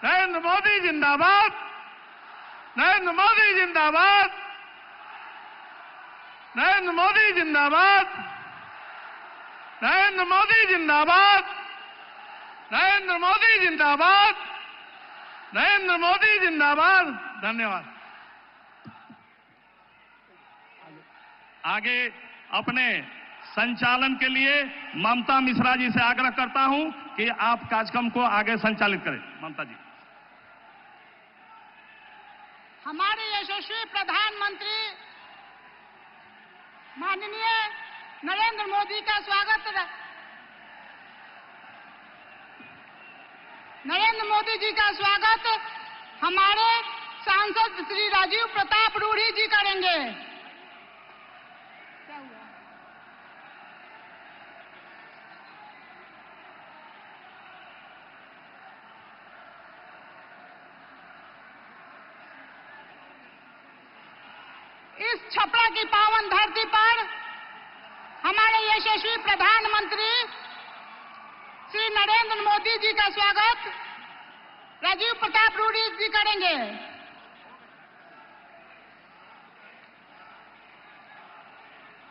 नरेंद्र मोदी जिंदाबाद, नरेंद्र मोदी जिंदाबाद, नरेंद्र मोदी जिंदाबाद, नरेंद्र मोदी जिंदाबाद, नरेंद्र मोदी जिंदाबाद, नरेंद्र मोदी जिंदाबाद। धन्यवाद। आगे अपने संचालन के लिए ममता मिश्रा जी से आग्रह करता हूं कि आप कार्यक्रम को आगे संचालित करें। ममता जी। हमारे यशस्वी प्रधानमंत्री माननीय नरेंद्र मोदी का स्वागत, नरेंद्र मोदी जी का स्वागत हमारे सांसद श्री राजीव प्रताप रूढ़ी जी करेंगे। क्या हुआ? इस छपरा की पावन धरती पर हमारे यशस्वी प्रधानमंत्री श्री नरेंद्र मोदी जी का स्वागत राजीव प्रताप रूढ़ी जी करेंगे।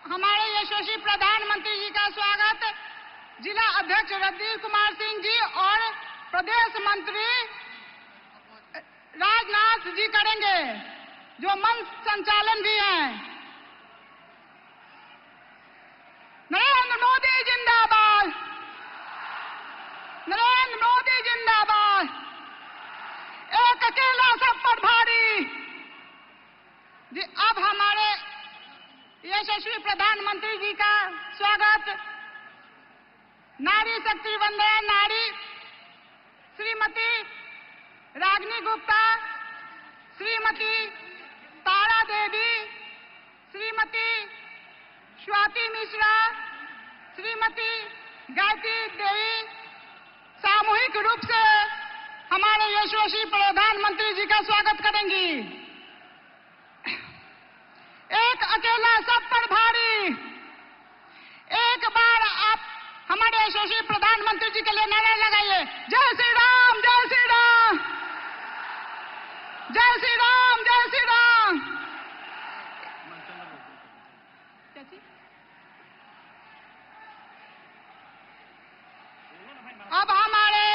हमारे यशस्वी प्रधानमंत्री जी का स्वागत जिला अध्यक्ष रणधीर कुमार सिंह जी और प्रदेश मंत्री राजनाथ जी करेंगे, जो मंच संचालन भी हैं। नरेंद्र मोदी जिंदाबाद, नरेंद्र मोदी जिंदाबाद, एक अकेला सब पर भारी। जी, अब हमारे यशस्वी प्रधानमंत्री जी का स्वागत नारी शक्ति वंदन नारी श्रीमती रागिनी गुप्ता, श्रीमती तारा देवी, श्रीमती स्वाति मिश्रा, श्रीमती गायत्री देवी सामूहिक रूप से हमारे यशस्वी प्रधानमंत्री जी का स्वागत करेंगी। एक अकेला सब पर भारी। एक बार आप हमारे यशस्वी प्रधानमंत्री जी के लिए नारा लगाइए, जय श्री राम, जय श्री राम, जय श्री राम, जय श्री राम। अब हमारे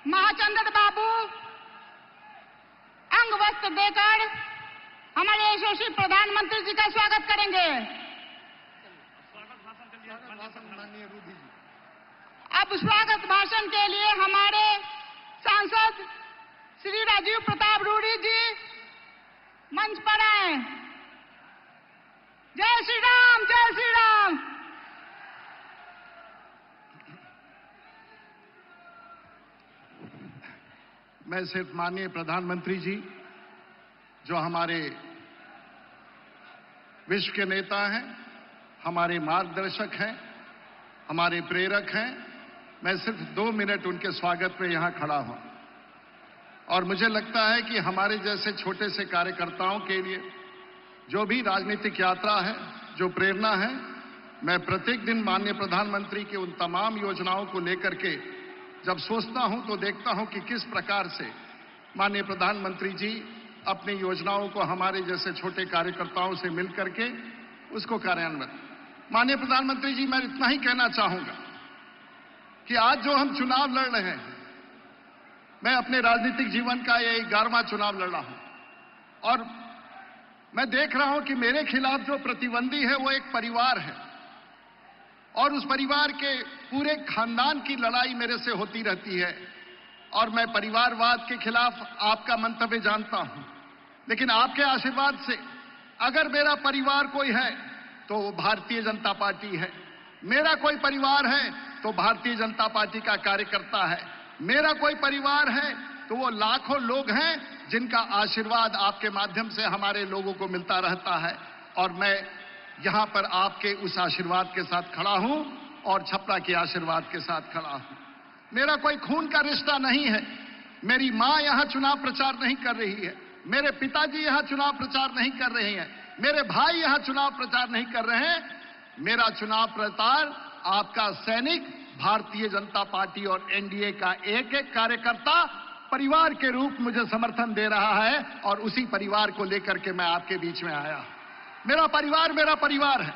महाचंद्र बाबू अंग वस्त्र देकर हमारे यशस्वी प्रधानमंत्री जी का स्वागत करेंगे। अब स्वागत भाषण के लिए हमारे सांसद श्री राजीव प्रताप रूढ़ी जी मंच पर आए। जय श्री राम, जय श्री राम। मैं सिर्फ माननीय प्रधानमंत्री जी, जो हमारे विश्व के नेता हैं, हमारे मार्गदर्शक हैं, हमारे प्रेरक हैं, मैं सिर्फ 2 मिनट उनके स्वागत में यहां खड़ा हूं। और मुझे लगता है कि हमारे जैसे छोटे से कार्यकर्ताओं के लिए जो भी राजनीतिक यात्रा है, जो प्रेरणा है, मैं प्रत्येक दिन माननीय प्रधानमंत्री की उन तमाम योजनाओं को लेकर के जब सोचता हूं तो देखता हूं कि किस प्रकार से माननीय प्रधानमंत्री जी अपनी योजनाओं को हमारे जैसे छोटे कार्यकर्ताओं से मिलकर के उसको कार्यान्वित। माननीय प्रधानमंत्री जी, मैं इतना ही कहना चाहूंगा कि आज जो हम चुनाव लड़ रहे हैं, मैं अपने राजनीतिक जीवन का ये 11वां चुनाव लड़ रहा हूं और मैं देख रहा हूं कि मेरे खिलाफ जो प्रतिद्वंदी है वो एक परिवार है और उस परिवार के पूरे खानदान की लड़ाई मेरे से होती रहती है और मैं परिवारवाद के खिलाफ आपका मंतव्य जानता हूं, लेकिन आपके आशीर्वाद से अगर मेरा परिवार कोई है तो वो भारतीय जनता पार्टी है। मेरा कोई परिवार है तो भारतीय जनता पार्टी का कार्यकर्ता है। मेरा कोई परिवार है तो वो लाखों लोग हैं जिनका आशीर्वाद आपके माध्यम से हमारे लोगों को मिलता रहता है और मैं यहां पर आपके उस आशीर्वाद के साथ खड़ा हूं और छपरा के आशीर्वाद के साथ खड़ा हूं। मेरा कोई खून का रिश्ता नहीं है। मेरी मां यहां चुनाव प्रचार नहीं कर रही है, मेरे पिताजी यहां चुनाव प्रचार नहीं कर रहे हैं, मेरे भाई यहां चुनाव प्रचार नहीं कर रहे हैं। मेरा चुनाव प्रचार आपका सैनिक भारतीय जनता पार्टी और एनडीए का एक एक कार्यकर्ता परिवार के रूप मुझे समर्थन दे रहा है और उसी परिवार को लेकर के मैं आपके बीच में आया हूं। मेरा परिवार है।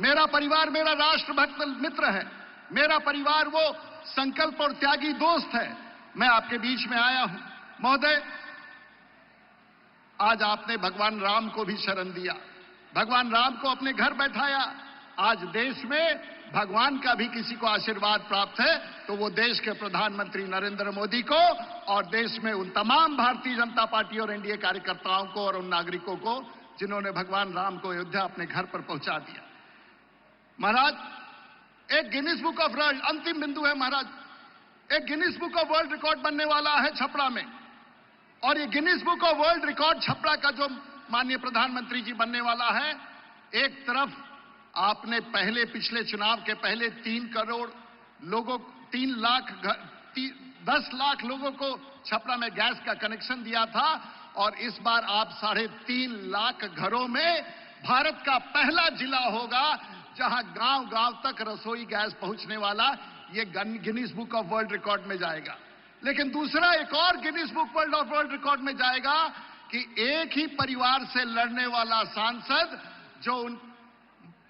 मेरा परिवार मेरा राष्ट्रभक्त मित्र है। मेरा परिवार वो संकल्प और त्यागी दोस्त है। मैं आपके बीच में आया हूं। महोदय, आज आपने भगवान राम को भी शरण दिया, भगवान राम को अपने घर बैठाया। आज देश में भगवान का भी किसी को आशीर्वाद प्राप्त है तो वो देश के प्रधानमंत्री नरेंद्र मोदी को और देश में उन तमाम भारतीय जनता पार्टी और एनडीए कार्यकर्ताओं को और उन नागरिकों को जिन्होंने भगवान राम को अयोध्या अपने घर पर पहुंचा दिया। महाराज, एक गिनीज बुक ऑफ वर्ल्ड, अंतिम बिंदु है महाराज, एक Guinness book of world record बनने वाला है छपरा में। और ये Guinness book of world record Chhapra का जो माननीय प्रधानमंत्री जी बनने वाला है, एक तरफ आपने पिछले चुनाव के पहले 3 करोड़ लोगों, 10 लाख लोगों को छपरा में गैस का कनेक्शन दिया था और इस बार आप 3.5 लाख घरों में भारत का पहला जिला होगा जहां गांव-गांव तक रसोई गैस पहुंचने वाला। ये Guinness book of world record में जाएगा। लेकिन दूसरा एक और Guinness book of world record में जाएगा कि एक ही परिवार से लड़ने वाला सांसद जो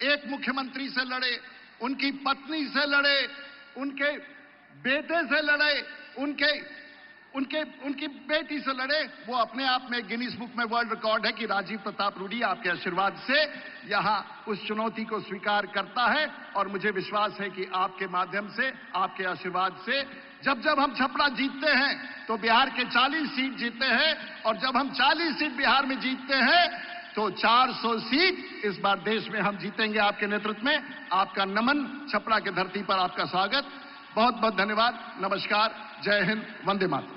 एक मुख्यमंत्री से लड़े, उनकी पत्नी से लड़े, उनके बेटे से लड़े, उनकी बेटी से लड़े, वो अपने आप में गिनीज बुक में वर्ल्ड रिकॉर्ड है कि राजीव प्रताप रूडी आपके आशीर्वाद से यहां उस चुनौती को स्वीकार करता है। और मुझे विश्वास है कि आपके माध्यम से, आपके आशीर्वाद से जब हम छपरा जीतते हैं तो बिहार के 40 सीट जीतते हैं और जब हम 40 सीट बिहार में जीतते हैं तो 400 सीट इस बार देश में हम जीतेंगे आपके नेतृत्व में। आपका नमन, छपरा की धरती पर आपका स्वागत। बहुत बहुत धन्यवाद। नमस्कार, जय हिंद, वंदे मातरम।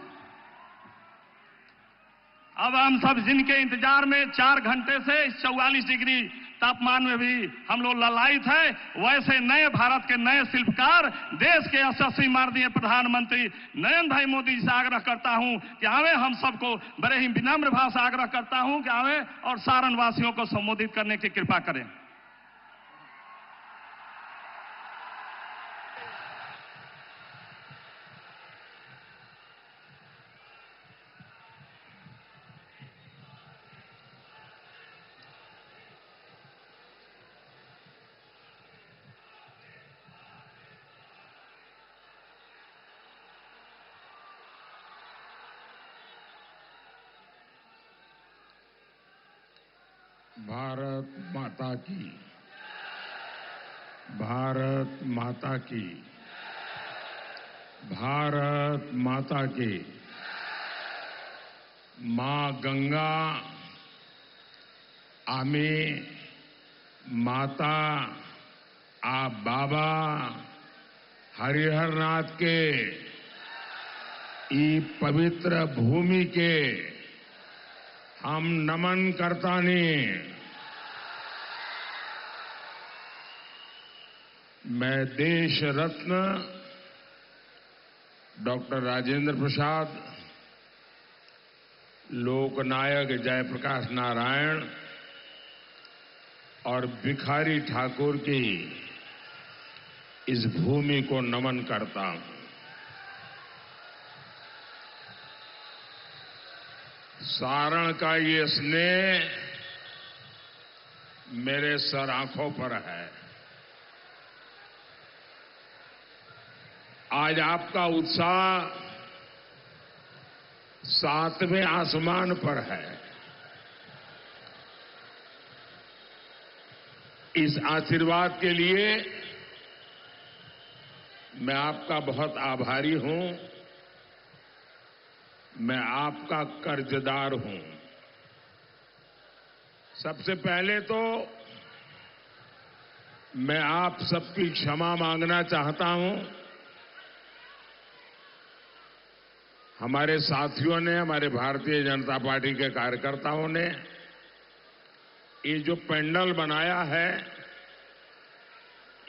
अब हम सब जिनके इंतजार में 4 घंटे से इस 44 डिग्री तापमान में भी हम लोग ललायित है, वैसे नए भारत के नए शिल्पकार, देश के यशस्वी माननीय प्रधानमंत्री नरेंद्र भाई मोदी जी से आग्रह करता हूं कि आवे, हम सबको बड़े ही विनम्र भाव से आग्रह करता हूं कि आवे और सारण वासियों को संबोधित करने की कृपा करें। भारत माता की, भारत माता की, भारत माता की। मां गंगा आमी माता आ बाबा हरिहरनाथ के ई पवित्र भूमि के हम नमन करतानी। मैं देश रत्न डॉक्टर राजेंद्र प्रसाद, लोकनायक जयप्रकाश नारायण और भिखारी ठाकुर की इस भूमि को नमन करता हूं। सारण का ये स्नेह मेरे सर आंखों पर है। आज आपका उत्साह 7वें आसमान पर है। इस आशीर्वाद के लिए मैं आपका बहुत आभारी हूं। मैं आपका कर्जदार हूं। सबसे पहले तो मैं आप सबकी क्षमा मांगना चाहता हूं। हमारे साथियों ने, हमारे भारतीय जनता पार्टी के कार्यकर्ताओं ने ये जो पेंडल बनाया है,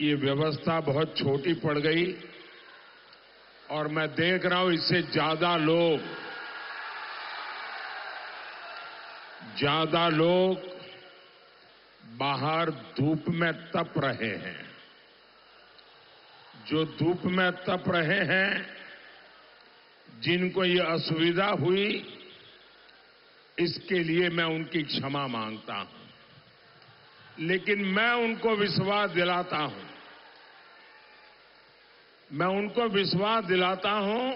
ये व्यवस्था बहुत छोटी पड़ गई और मैं देख रहा हूं इससे ज्यादा लोग बाहर धूप में तप रहे हैं। जो धूप में तप रहे हैं जिनको ये असुविधा हुई, इसके लिए मैं उनकी क्षमा मांगता हूं। लेकिन मैं उनको विश्वास दिलाता हूं, मैं उनको विश्वास दिलाता हूं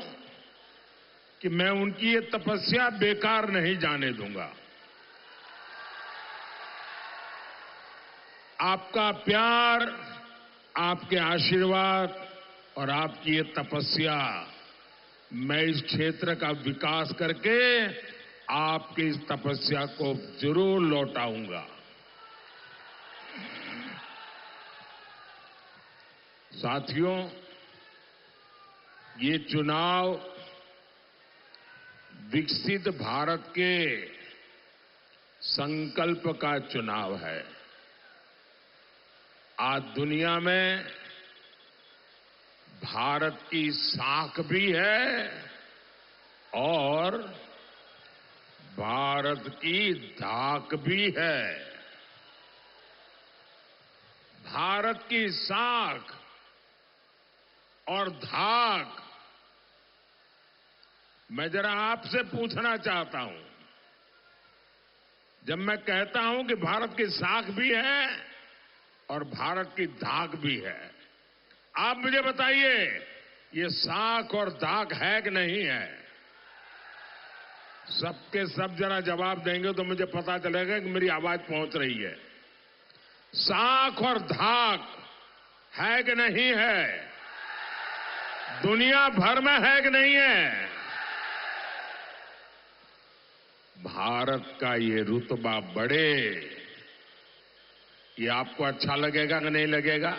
कि मैं उनकी ये तपस्या बेकार नहीं जाने दूंगा। आपका प्यार, आपके आशीर्वाद और आपकी ये तपस्या, मैं इस क्षेत्र का विकास करके आपकी इस तपस्या को जरूर लौटाऊंगा। साथियों, ये चुनाव विकसित भारत के संकल्प का चुनाव है। आज दुनिया में भारत की साख भी है और भारत की धाक भी है। भारत की साख और धाक, मैं जरा आपसे पूछना चाहता हूं, जब मैं कहता हूं कि भारत की साख भी है और भारत की धाक भी है, आप मुझे बताइए, ये साख और धाक है कि नहीं है? सबके सब जरा जवाब देंगे तो मुझे पता चलेगा कि मेरी आवाज पहुंच रही है। साख और धाक है कि नहीं है? दुनिया भर में है कि नहीं है? भारत का ये रुतबा बढ़े, ये आपको अच्छा लगेगा कि नहीं लगेगा?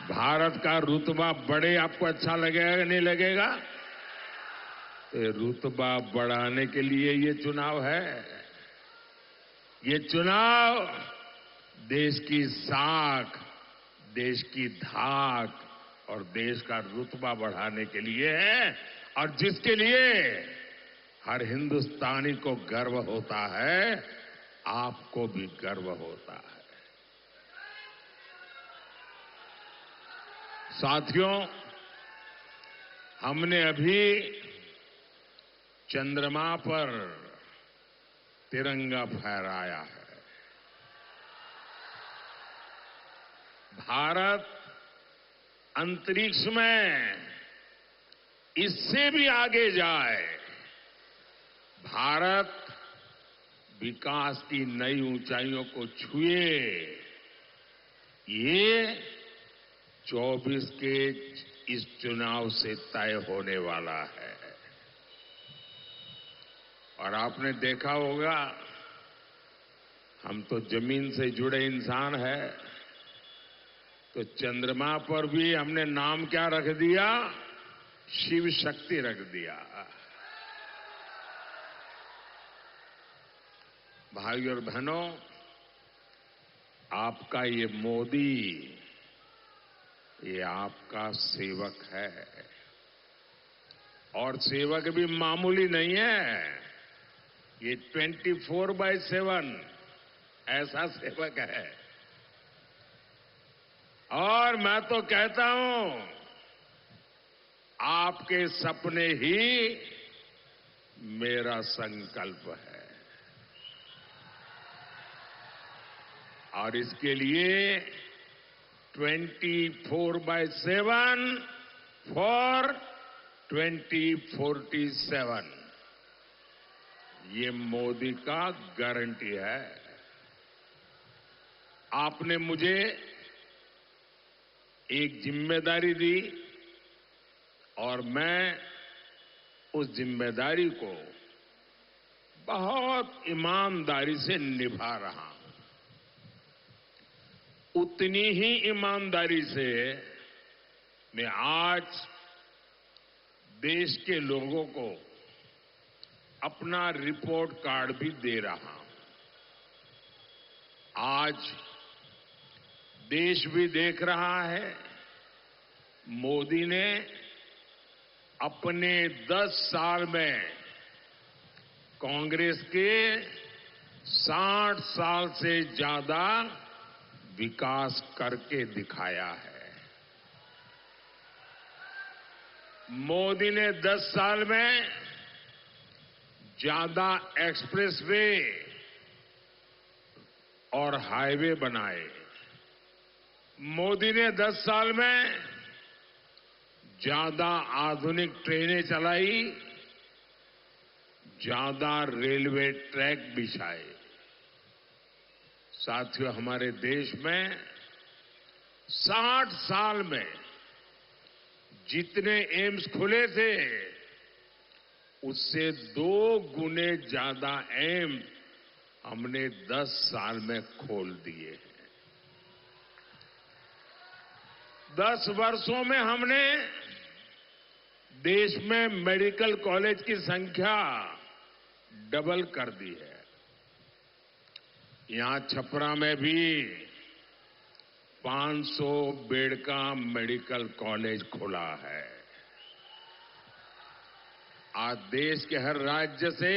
भारत का रुतबा बढ़े, आपको अच्छा लगेगा कि नहीं लगेगा? तो रुतबा बढ़ाने के लिए ये चुनाव है। ये चुनाव देश की साख, देश की धाक और देश का रुतबा बढ़ाने के लिए है, और जिसके लिए हर हिंदुस्तानी को गर्व होता है, आपको भी गर्व होता है। साथियों, हमने अभी चंद्रमा पर तिरंगा फहराया है। भारत अंतरिक्ष में इससे भी आगे जाए, भारत विकास की नई ऊंचाइयों को छुए, ये 24 के इस चुनाव से तय होने वाला है। और आपने देखा होगा, हम तो जमीन से जुड़े इंसान हैं, तो चंद्रमा पर भी हमने नाम क्या रख दिया? शिव शक्ति रख दिया। भाई और बहनों, आपका ये मोदी, ये आपका सेवक है, और सेवक भी मामूली नहीं है, ये 24/7 ऐसा सेवक है। और मैं तो कहता हूं, आपके सपने ही मेरा संकल्प है, और इसके लिए 24/7 फॉर 2047 ये मोदी का गारंटी है। आपने मुझे एक जिम्मेदारी दी और मैं उस जिम्मेदारी को बहुत ईमानदारी से निभा रहा हूं। उतनी ही ईमानदारी से मैं आज देश के लोगों को अपना रिपोर्ट कार्ड भी दे रहा हूं। आज देश भी देख रहा है, मोदी ने अपने 10 साल में कांग्रेस के 60 साल से ज्यादा विकास करके दिखाया है। मोदी ने 10 साल में ज्यादा एक्सप्रेसवे और हाईवे बनाए। मोदी ने 10 साल में ज्यादा आधुनिक ट्रेनें चलाई, ज्यादा रेलवे ट्रैक बिछाए। साथियों, हमारे देश में 60 साल में जितने एम्स खुले थे उससे 2 गुने ज्यादा एम्स हमने 10 साल में खोल दिए हैं। 10 वर्षों में हमने देश में मेडिकल कॉलेज की संख्या डबल कर दी है। यहां छपरा में भी 500 बेड का मेडिकल कॉलेज खुला है। आज देश के हर राज्य से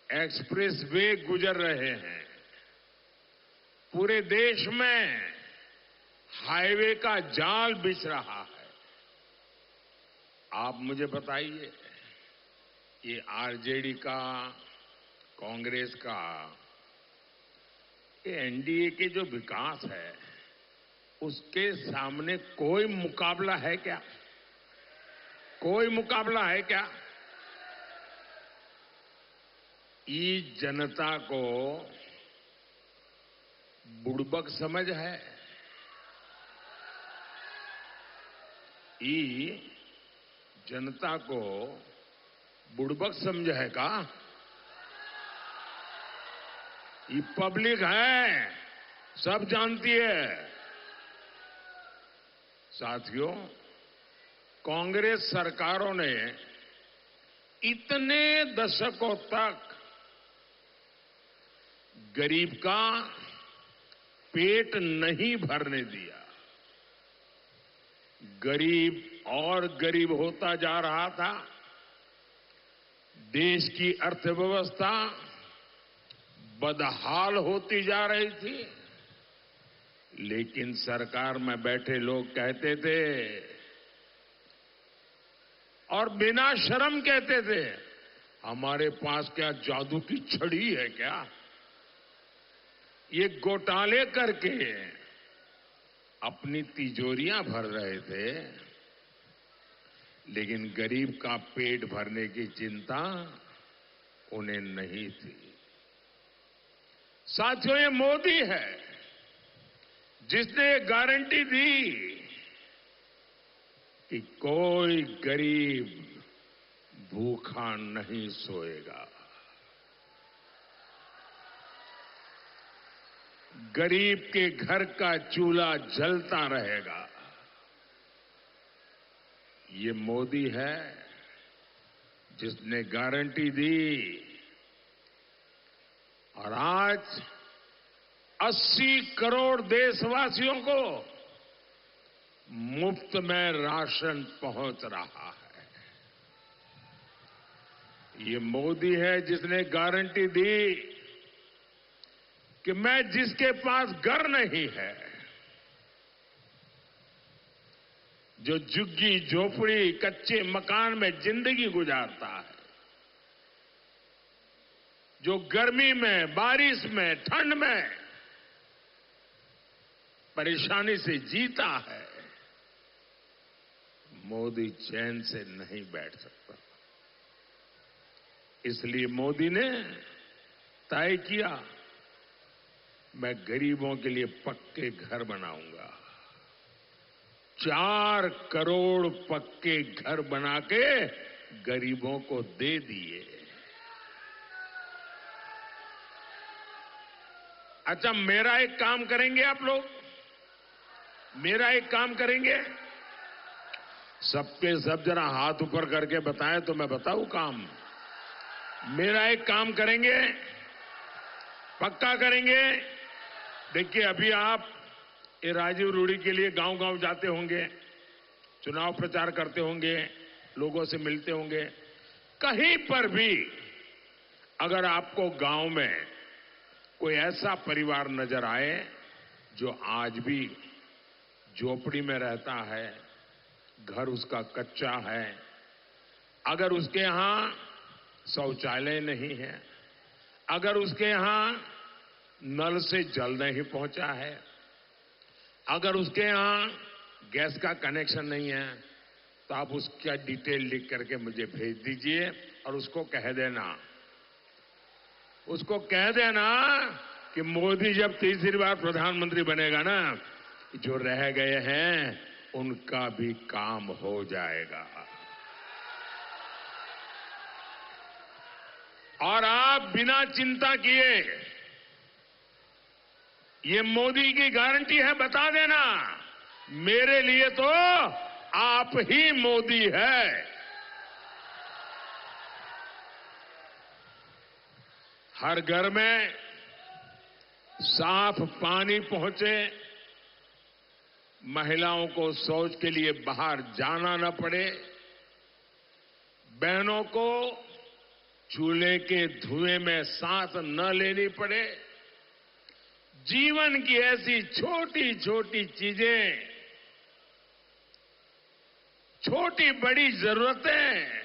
एक्सप्रेस वे गुजर रहे हैं। पूरे देश में हाईवे का जाल बिछ रहा है। आप मुझे बताइए, ये आरजेडी का, कांग्रेस का, ये एनडीए के जो विकास है उसके सामने कोई मुकाबला है क्या? कोई मुकाबला है क्या? ये जनता को बुड़बक समझ है। ये जनता को बुड़बक समझ है का? ये पब्लिक है, सब जानती है। साथियों, कांग्रेस सरकारों ने इतने दशकों तक गरीब का पेट नहीं भरने दिया। गरीब और गरीब होता जा रहा था। देश की अर्थव्यवस्था बदहाल होती जा रही थी। लेकिन सरकार में बैठे लोग कहते थे और बिना शर्म कहते थे, हमारे पास क्या जादू की छड़ी है क्या? ये घोटाले करके अपनी तिजोरियां भर रहे थे, लेकिन गरीब का पेट भरने की चिंता उन्हें नहीं थी। साथियों, ये मोदी है जिसने गारंटी दी कि कोई गरीब भूखा नहीं सोएगा। गरीब के घर का चूल्हा जलता रहेगा। ये मोदी है जिसने गारंटी दी और आज 80 करोड़ देशवासियों को मुफ्त में राशन पहुंच रहा है। ये मोदी है जिसने गारंटी दी कि मैं जिसके पास घर नहीं है, जो झुग्गी झोपड़ी कच्चे मकान में जिंदगी गुजारता है, जो गर्मी में, बारिश में, ठंड में परेशानी से जीता है, मोदी चैन से नहीं बैठ सकता। इसलिए मोदी ने तय किया, मैं गरीबों के लिए पक्के घर बनाऊंगा। 4 करोड़ पक्के घर बना के गरीबों को दे दिए। अच्छा, मेरा एक काम करेंगे आप लोग? मेरा एक काम करेंगे? सबके सब जरा हाथ ऊपर करके बताएं तो मैं बताऊं काम। मेरा एक काम करेंगे? पक्का करेंगे? देखिए, अभी आप ये राजीव रूडी के लिए गांव-गांव जाते होंगे, चुनाव प्रचार करते होंगे, लोगों से मिलते होंगे। कहीं पर भी अगर आपको गांव में कोई ऐसा परिवार नजर आए जो आज भी झोपड़ी में रहता है, घर उसका कच्चा है, अगर उसके यहां शौचालय नहीं है, अगर उसके यहां नल से जल नहीं पहुंचा है, अगर उसके यहां गैस का कनेक्शन नहीं है, तो आप उसका डिटेल लिख करके मुझे भेज दीजिए और उसको कह देना कि मोदी जब तीसरी बार प्रधानमंत्री बनेगा ना, जो रह गए हैं उनका भी काम हो जाएगा। और आप बिना चिंता किए, ये मोदी की गारंटी है, बता देना, मेरे लिए तो आप ही मोदी है। हर घर में साफ पानी पहुंचे, महिलाओं को शौच के लिए बाहर जाना न पड़े, बहनों को चूल्हे के धुएं में सांस न लेनी पड़े, जीवन की ऐसी छोटी छोटी चीजें, छोटी बड़ी जरूरतें,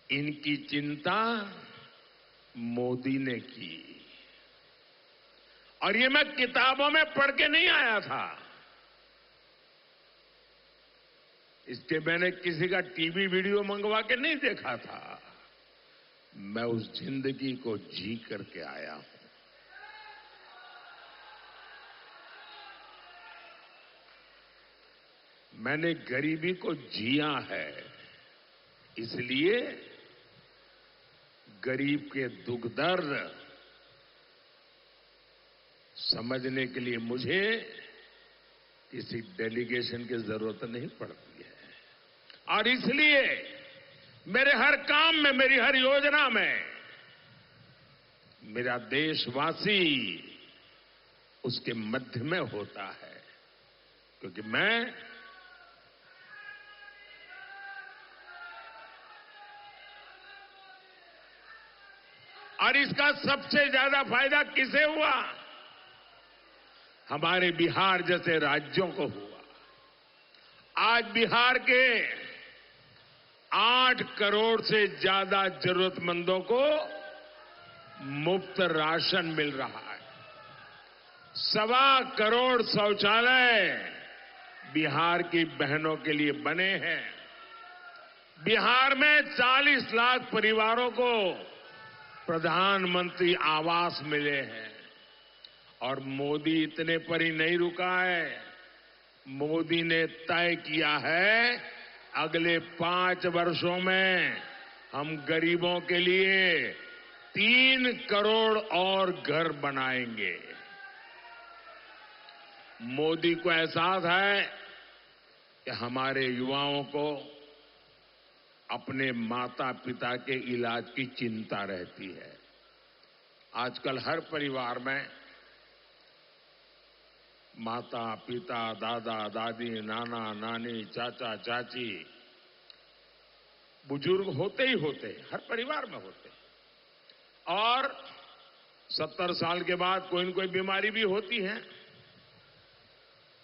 इनकी चिंता मोदी ने की। और ये मैं किताबों में पढ़ के नहीं आया था, इसके मैंने किसी का टीवी वीडियो मंगवा के नहीं देखा था, मैं उस जिंदगी को जी करके आया हूं। मैंने गरीबी को जिया है, इसलिए गरीब के दुख दर्द समझने के लिए मुझे किसी डेलीगेशन की जरूरत नहीं पड़ती है। और इसलिए मेरे हर काम में, मेरी हर योजना में मेरा देशवासी उसके मध्य में होता है, क्योंकि मैं और इसका सबसे ज्यादा फायदा किसे हुआ? हमारे बिहार जैसे राज्यों को हुआ। आज बिहार के 8 करोड़ से ज्यादा जरूरतमंदों को मुफ्त राशन मिल रहा है। 1.25 करोड़ शौचालय बिहार की बहनों के लिए बने हैं। बिहार में 40 लाख परिवारों को प्रधानमंत्री आवास मिले हैं। और मोदी इतने पर ही नहीं रुका है, मोदी ने तय किया है अगले 5 वर्षों में हम गरीबों के लिए 3 करोड़ और घर बनाएंगे। मोदी को एहसास है कि हमारे युवाओं को अपने माता पिता के इलाज की चिंता रहती है। आजकल हर परिवार में माता पिता, दादा दादी, नाना नानी, चाचा चाची, बुजुर्ग होते ही होते, हर परिवार में होते। और 70 साल के बाद कोई न कोई बीमारी भी होती है।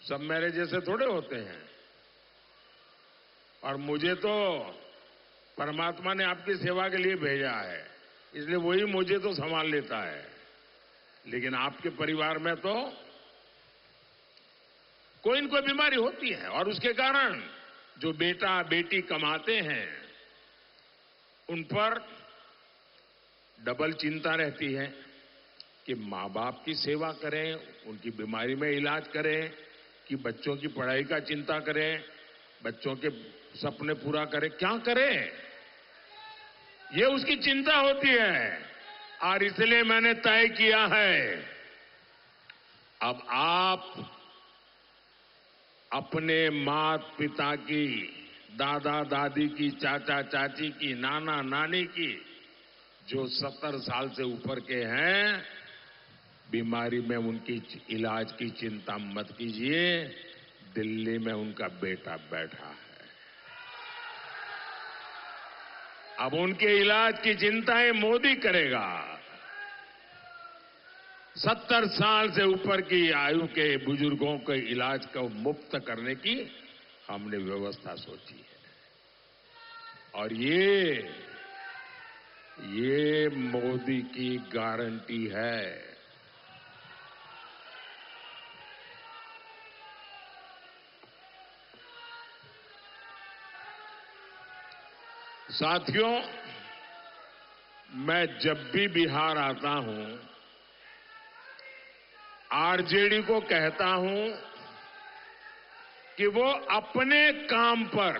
सब मेरे जैसे थोड़े होते हैं। और मुझे तो परमात्मा ने आपकी सेवा के लिए भेजा है, इसलिए वही मुझे तो संभाल लेता है। लेकिन आपके परिवार में तो कोई न कोई बीमारी होती है, और उसके कारण जो बेटा बेटी कमाते हैं उन पर डबल चिंता रहती है कि माँ बाप की सेवा करें, उनकी बीमारी में इलाज करें, कि बच्चों की पढ़ाई का चिंता करें, बच्चों के सपने पूरा करें, क्या करें, ये उसकी चिंता होती है। और इसलिए मैंने तय किया है अब आप अपने माता पिता की, दादा दादी की, चाचा चाची की, नाना नानी की, जो 70 साल से ऊपर के हैं, बीमारी में उनकी इलाज की चिंता मत कीजिए। दिल्ली में उनका बेटा बैठा है, अब उनके इलाज की चिंताएं मोदी करेगा। 70 साल से ऊपर की आयु के बुजुर्गों के इलाज को मुफ्त करने की हमने व्यवस्था सोची है। और ये मोदी की गारंटी है। साथियों, मैं जब भी बिहार आता हूं, आरजेडी को कहता हूं कि वो अपने काम पर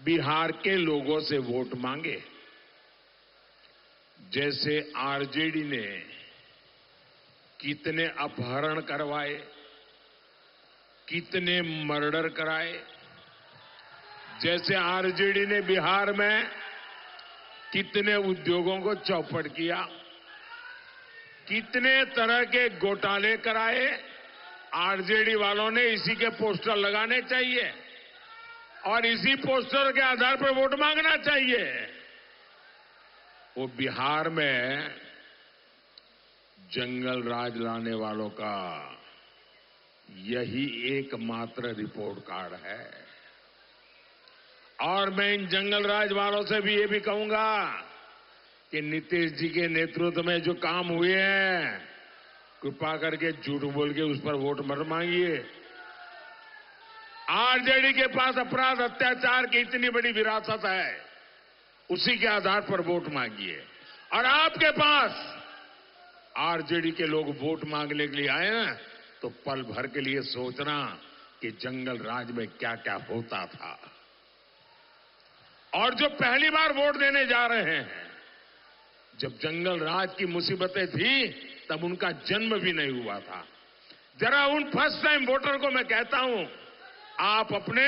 बिहार के लोगों से वोट मांगे। जैसे आरजेडी ने कितने अपहरण करवाए, कितने मर्डर कराए, जैसे आरजेडी ने बिहार में कितने उद्योगों को चौपट किया, कितने तरह के घोटाले कराए, आरजेडी वालों ने इसी के पोस्टर लगाने चाहिए और इसी पोस्टर के आधार पर वोट मांगना चाहिए। वो बिहार में जंगल राज लाने वालों का यही एकमात्र रिपोर्ट कार्ड है। और मैं इन जंगल राज वालों से भी ये भी कहूंगा कि नीतीश जी के नेतृत्व में जो काम हुए हैं, कृपा करके झूठ बोल के उस पर वोट मत मांगिए। आरजेडी के पास अपराध अत्याचार की इतनी बड़ी विरासत है, उसी के आधार पर वोट मांगिए। और आपके पास आरजेडी के लोग वोट मांगने के लिए आए ना, तो पल भर के लिए सोचना कि जंगल राज में क्या क्या होता था। और जो पहली बार वोट देने जा रहे हैं, जब जंगल राज की मुसीबतें थी तब उनका जन्म भी नहीं हुआ था। जरा उन फर्स्ट टाइम वोटर को मैं कहता हूं, आप अपने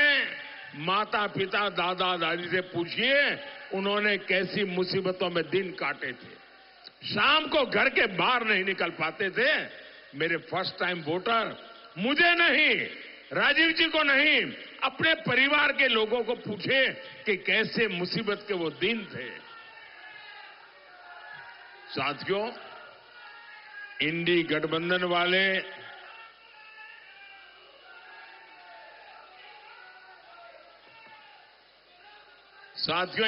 माता पिता दादा दादी से पूछिए उन्होंने कैसी मुसीबतों में दिन काटे थे, शाम को घर के बाहर नहीं निकल पाते थे। मेरे फर्स्ट टाइम वोटर मुझे नहीं, राजीव जी को नहीं, अपने परिवार के लोगों को पूछे कि कैसे मुसीबत के वो दिन थे। साथियों, इंडी गठबंधन वाले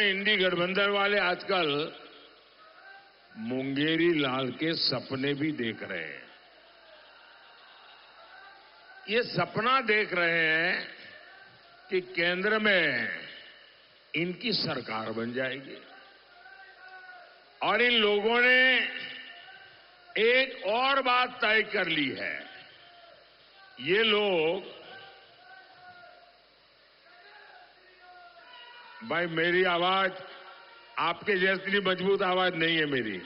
इंडी गठबंधन वाले आजकल मुंगेरी लाल के सपने भी देख रहे हैं। ये सपना देख रहे हैं कि केंद्र में इनकी सरकार बन जाएगी। और इन लोगों ने एक और बात तय कर ली है। ये लोग, भाई मेरी आवाज आपके जैसी मजबूत आवाज नहीं है मेरी।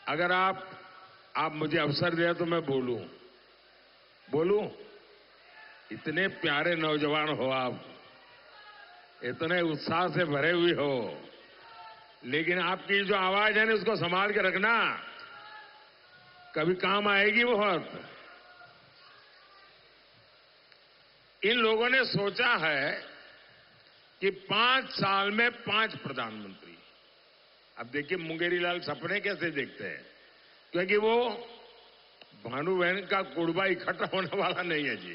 अगर आप मुझे अवसर दिया तो मैं बोलूं। इतने प्यारे नौजवान हो आप, इतने उत्साह से भरे हुए हो, लेकिन आपकी जो आवाज है ना उसको संभाल के रखना, कभी काम आएगी बहुत। इन लोगों ने सोचा है कि 5 साल में 5 प्रधानमंत्री। अब देखिए मुंगेरी लाल सपने कैसे देखते हैं, क्योंकि वो भानुबहन का कुनबा इकट्ठा होने वाला नहीं है जी।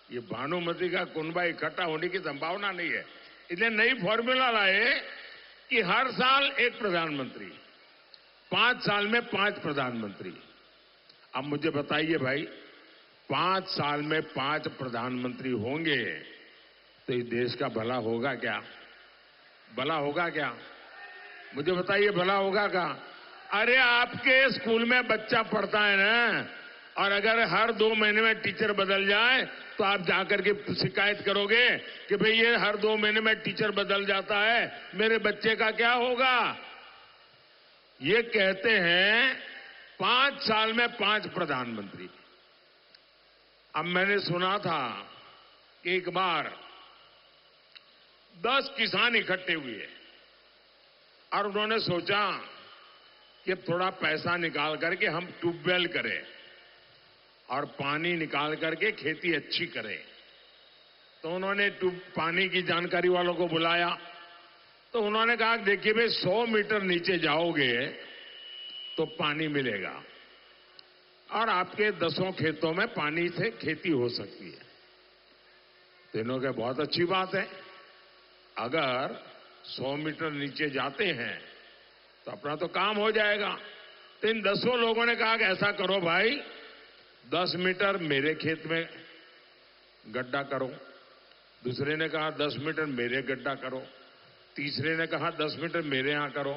ये भानुमति का कुनबा इकट्ठा होने की संभावना नहीं है। इसलिए नई फॉर्मूला लाए कि हर साल एक प्रधानमंत्री, 5 साल में 5 प्रधानमंत्री। अब मुझे बताइए भाई, 5 साल में 5 प्रधानमंत्री होंगे तो इस देश का भला होगा क्या? भला होगा क्या? मुझे बताइए, भला होगा क्या? अरे आपके स्कूल में बच्चा पढ़ता है ना, और अगर हर 2 महीने में टीचर बदल जाए तो आप जाकर के शिकायत करोगे कि भाई ये हर 2 महीने में टीचर बदल जाता है, मेरे बच्चे का क्या होगा? ये कहते हैं 5 साल में 5 प्रधानमंत्री। अब मैंने सुना था कि एक बार 10 किसान इकट्ठे हुए और उन्होंने सोचा कि थोड़ा पैसा निकाल करके हम ट्यूबवेल करें और पानी निकाल करके खेती अच्छी करें। तो उन्होंने पानी की जानकारी वालों को बुलाया। तो उन्होंने कहा, देखिए भाई 100 मीटर नीचे जाओगे तो पानी मिलेगा और आपके 10 खेतों में पानी से खेती हो सकती है। तीनों के बहुत अच्छी बात है। अगर 100 मीटर नीचे जाते हैं तो अपना तो काम हो जाएगा। तो इन 10 लोगों ने कहा कि ऐसा करो भाई, 10 मीटर मेरे खेत में गड्ढा करो। दूसरे ने कहा 10 मीटर मेरे गड्ढा करो। तीसरे ने कहा 10 मीटर मेरे यहां करो।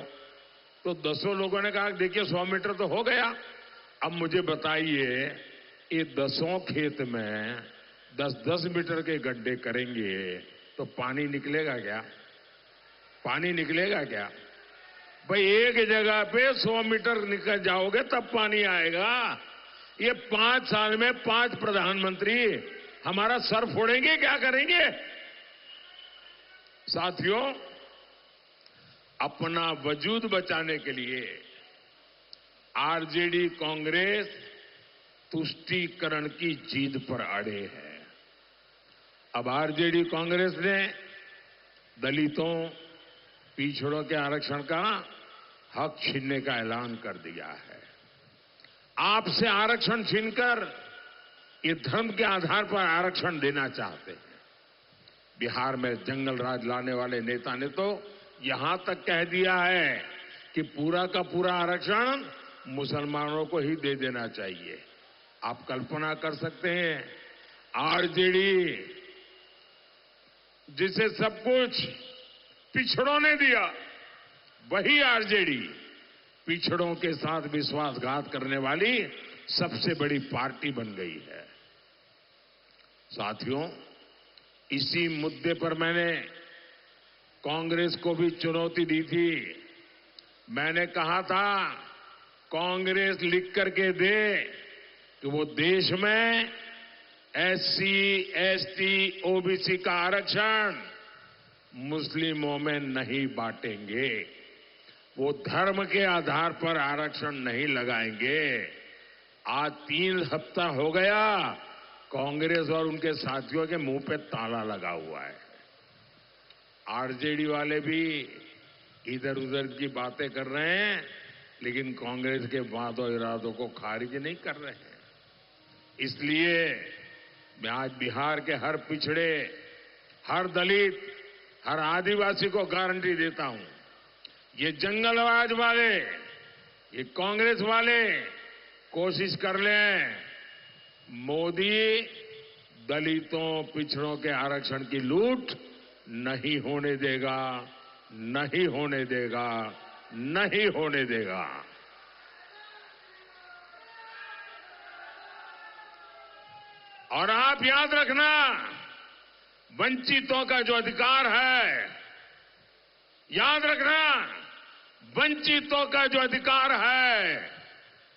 तो 10 लोगों ने कहा देखिए 100 मीटर तो हो गया, अब मुझे बताइए ये 10 खेत में 10-10 मीटर के गड्ढे करेंगे तो पानी निकलेगा क्या? पानी निकलेगा क्या? भाई एक जगह पे 100 मीटर निकल जाओगे तब पानी आएगा। ये 5 साल में 5 प्रधानमंत्री हमारा सर फोड़ेंगे, क्या करेंगे? साथियों, अपना वजूद बचाने के लिए आरजेडी कांग्रेस तुष्टीकरण की जीद पर अड़े है। अब आरजेडी कांग्रेस ने दलितों, पिछड़ों के आरक्षण का हक छीनने का ऐलान कर दिया है। आपसे आरक्षण छीनकर ये धर्म के आधार पर आरक्षण देना चाहते हैं। बिहार में जंगल राज लाने वाले नेता ने तो यहां तक कह दिया है कि पूरा का पूरा आरक्षण मुसलमानों को ही दे देना चाहिए। आप कल्पना कर सकते हैं, आरजेडी जिसे सब कुछ पिछड़ों ने दिया, वही आरजेडी पिछड़ों के साथ विश्वासघात करने वाली सबसे बड़ी पार्टी बन गई है। साथियों, इसी मुद्दे पर मैंने कांग्रेस को भी चुनौती दी थी। मैंने कहा था कांग्रेस लिख करके दे कि वो देश में एससी, एसटी, ओबीसी का आरक्षण मुस्लिमों में नहीं बांटेंगे, वो धर्म के आधार पर आरक्षण नहीं लगाएंगे। आज 3 हफ्ता हो गया, कांग्रेस और उनके साथियों के मुंह पे ताला लगा हुआ है। आरजेडी वाले भी इधर उधर की बातें कर रहे हैं, लेकिन कांग्रेस के वादों इरादों को खारिज नहीं कर रहे हैं। इसलिए मैं आज बिहार के हर पिछड़े, हर दलित, हर आदिवासी को गारंटी देता हूं, ये जंगलराज वाले, ये कांग्रेस वाले कोशिश कर लें, मोदी दलितों, पिछड़ों के आरक्षण की लूट नहीं होने देगा, नहीं होने देगा, नहीं होने देगा। और आप याद रखना, वंचितों का जो अधिकार है, याद रखना, वंचितों का जो अधिकार है,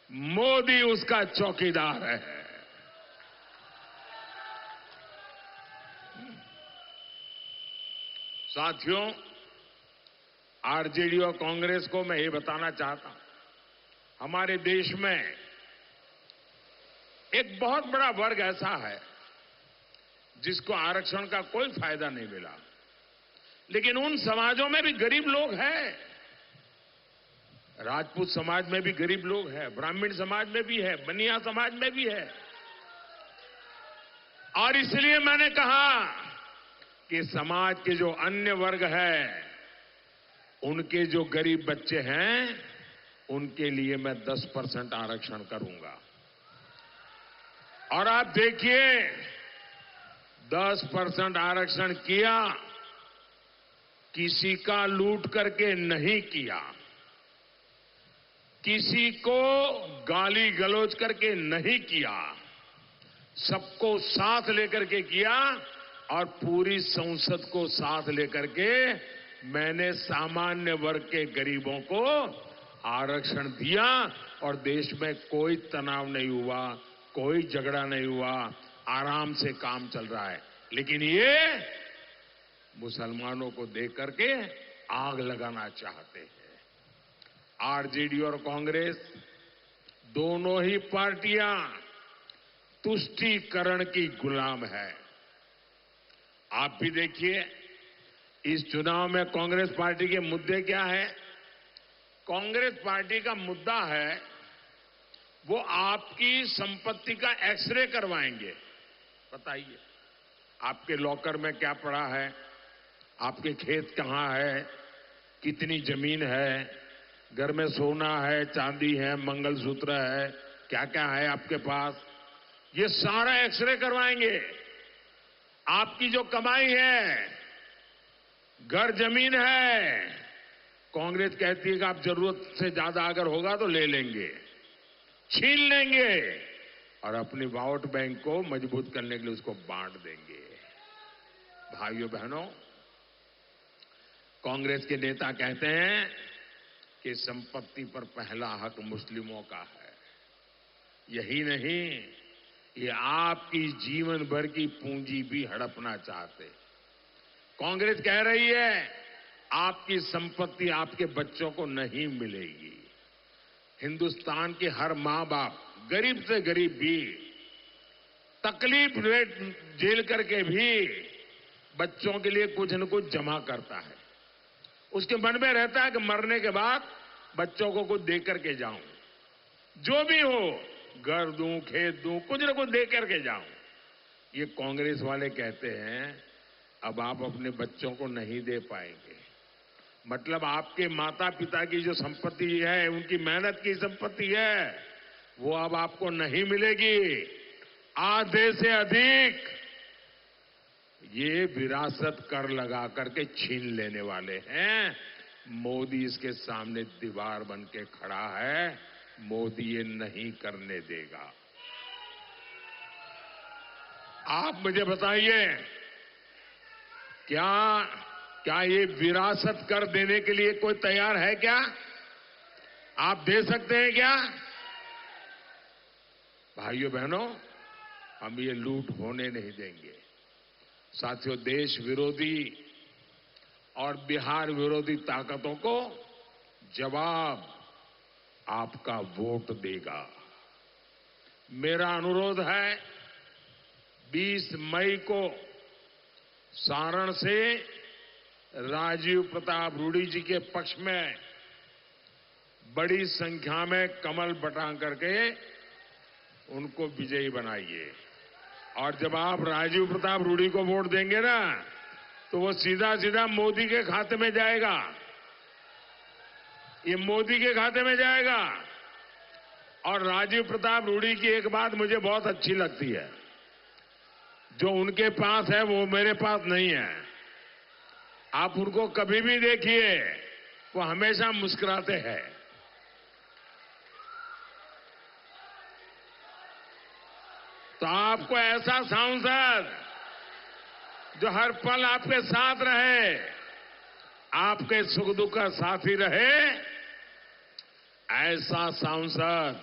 मोदी उसका चौकीदार है। साथियों, आरजेडी और कांग्रेस को मैं ये बताना चाहता हूं, हमारे देश में एक बहुत बड़ा वर्ग ऐसा है जिसको आरक्षण का कोई फायदा नहीं मिला, लेकिन उन समाजों में भी गरीब लोग हैं। राजपूत समाज में भी गरीब लोग हैं, ब्राह्मण समाज में भी है, बनिया समाज में भी है। और इसलिए मैंने कहा कि समाज के जो अन्य वर्ग है, उनके जो गरीब बच्चे हैं, उनके लिए मैं 10% आरक्षण करूंगा। और आप देखिए, 10% आरक्षण किया, किसी का लूट करके नहीं किया, किसी को गाली गलौज करके नहीं किया, सबको साथ लेकर के किया और पूरी संसद को साथ लेकर के मैंने सामान्य वर्ग के गरीबों को आरक्षण दिया और देश में कोई तनाव नहीं हुआ, कोई झगड़ा नहीं हुआ, आराम से काम चल रहा है। लेकिन ये मुसलमानों को देख करके आग लगाना चाहते हैं। आरजेडी और कांग्रेस दोनों ही पार्टियां तुष्टीकरण की गुलाम है। आप भी देखिए, इस चुनाव में कांग्रेस पार्टी के मुद्दे क्या है? कांग्रेस पार्टी का मुद्दा है वो आपकी संपत्ति का एक्सरे करवाएंगे। बताइए, आपके लॉकर में क्या पड़ा है, आपके खेत कहाँ है, कितनी जमीन है, घर में सोना है, चांदी है, मंगलसूत्र है, क्या क्या है आपके पास, ये सारा एक्सरे करवाएंगे। आपकी जो कमाई है, घर जमीन है, कांग्रेस कहती है कि आप जरूरत से ज्यादा अगर होगा तो ले लेंगे, छीन लेंगे और अपनी वोट बैंक को मजबूत करने के लिए उसको बांट देंगे। भाइयों बहनों, कांग्रेस के नेता कहते हैं कि संपत्ति पर पहला हक मुस्लिमों का है। यही नहीं, ये आपकी जीवन भर की पूंजी भी हड़पना चाहते। कांग्रेस कह रही है आपकी संपत्ति आपके बच्चों को नहीं मिलेगी। हिंदुस्तान के हर मां बाप, गरीब से गरीब भी, तकलीफ रेट झेल करके भी बच्चों के लिए कुछ न कुछ जमा करता है। उसके मन में रहता है कि मरने के बाद बच्चों को कुछ दे करके जाऊं, जो भी हो, घर दूं, खेत दूं, कुछ न कुछ दे करके जाऊं। ये कांग्रेस वाले कहते हैं अब आप अपने बच्चों को नहीं दे पाएंगे। मतलब आपके माता पिता की जो संपत्ति है, उनकी मेहनत की संपत्ति है, वो अब आपको नहीं मिलेगी। आधे से अधिक ये विरासत कर लगा करके छीन लेने वाले हैं। मोदी इसके सामने दीवार बन के खड़ा है। मोदी ये नहीं करने देगा। आप मुझे बताइए, क्या ये विरासत कर देने के लिए कोई तैयार है क्या? आप दे सकते हैं क्या? भाइयों बहनों, हम ये लूट होने नहीं देंगे। साथियों, देश विरोधी और बिहार विरोधी ताकतों को जवाब आपका वोट देगा। मेरा अनुरोध है, 20 मई को सारण से राजीव प्रताप रूडी जी के पक्ष में बड़ी संख्या में कमल बटांग करके उनको विजयी बनाइए। और जब आप राजीव प्रताप रूडी को वोट देंगे ना, तो वो सीधा सीधा मोदी के खाते में जाएगा। ये मोदी के खाते में जाएगा। और राजीव प्रताप रूडी की एक बात मुझे बहुत अच्छी लगती है, जो उनके पास है वो मेरे पास नहीं है। आप उनको कभी भी देखिए, वो हमेशा मुस्कुराते हैं। तो आपको ऐसा सांसद जो हर पल आपके साथ रहे, आपके सुख दुख का साथी रहे, ऐसा सांसद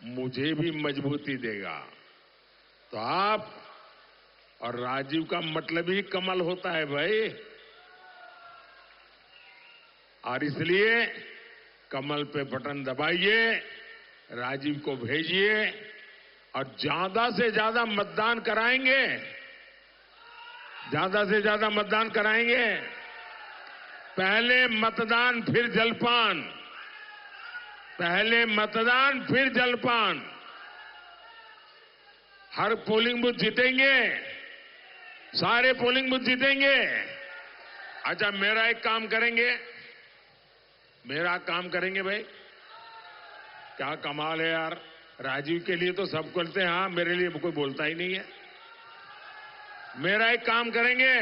मुझे भी मजबूती देगा। तो आप और राजीव का मतलब ही कमल होता है भाई। और इसलिए कमल पे बटन दबाइए, राजीव को भेजिए और ज्यादा से ज्यादा मतदान कराएंगे। ज्यादा से ज्यादा मतदान कराएंगे। पहले मतदान फिर जलपान, पहले मतदान फिर जलपान। हर पोलिंग बूथ जीतेंगे, सारे पोलिंग बूथ जीतेंगे। अच्छा, मेरा एक काम करेंगे, मेरा काम करेंगे भाई। क्या कमाल है यार, राजीव के लिए तो सब करते हैं, हाँ, मेरे लिए कोई बोलता ही नहीं है। मेरा एक काम करेंगे,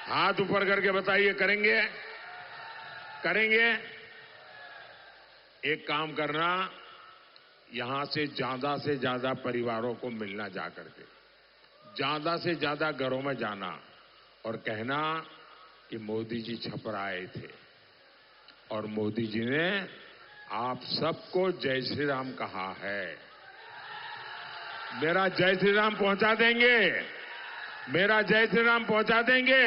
हाथ ऊपर करके बताइए, करेंगे? करेंगे? एक काम करना, यहां से ज्यादा परिवारों को मिलना, जाकर के ज्यादा से ज्यादा घरों में जाना और कहना कि मोदी जी छपरा आए थे और मोदी जी ने आप सबको जय श्री राम कहा है। मेरा जय श्री राम पहुंचा देंगे, मेरा जय श्री राम पहुंचा देंगे।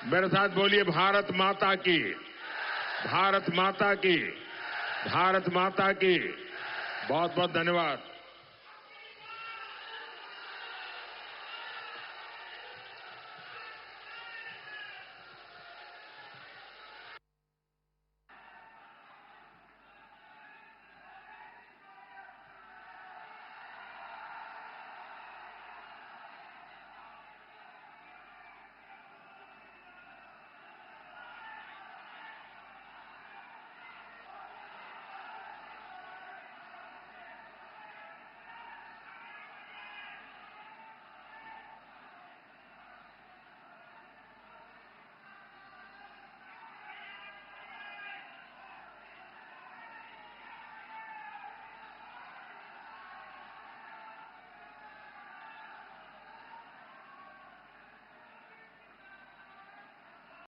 मेरे साथ बोलिए, भारत माता की, भारत माता की, भारत माता की। बहुत बहुत धन्यवाद।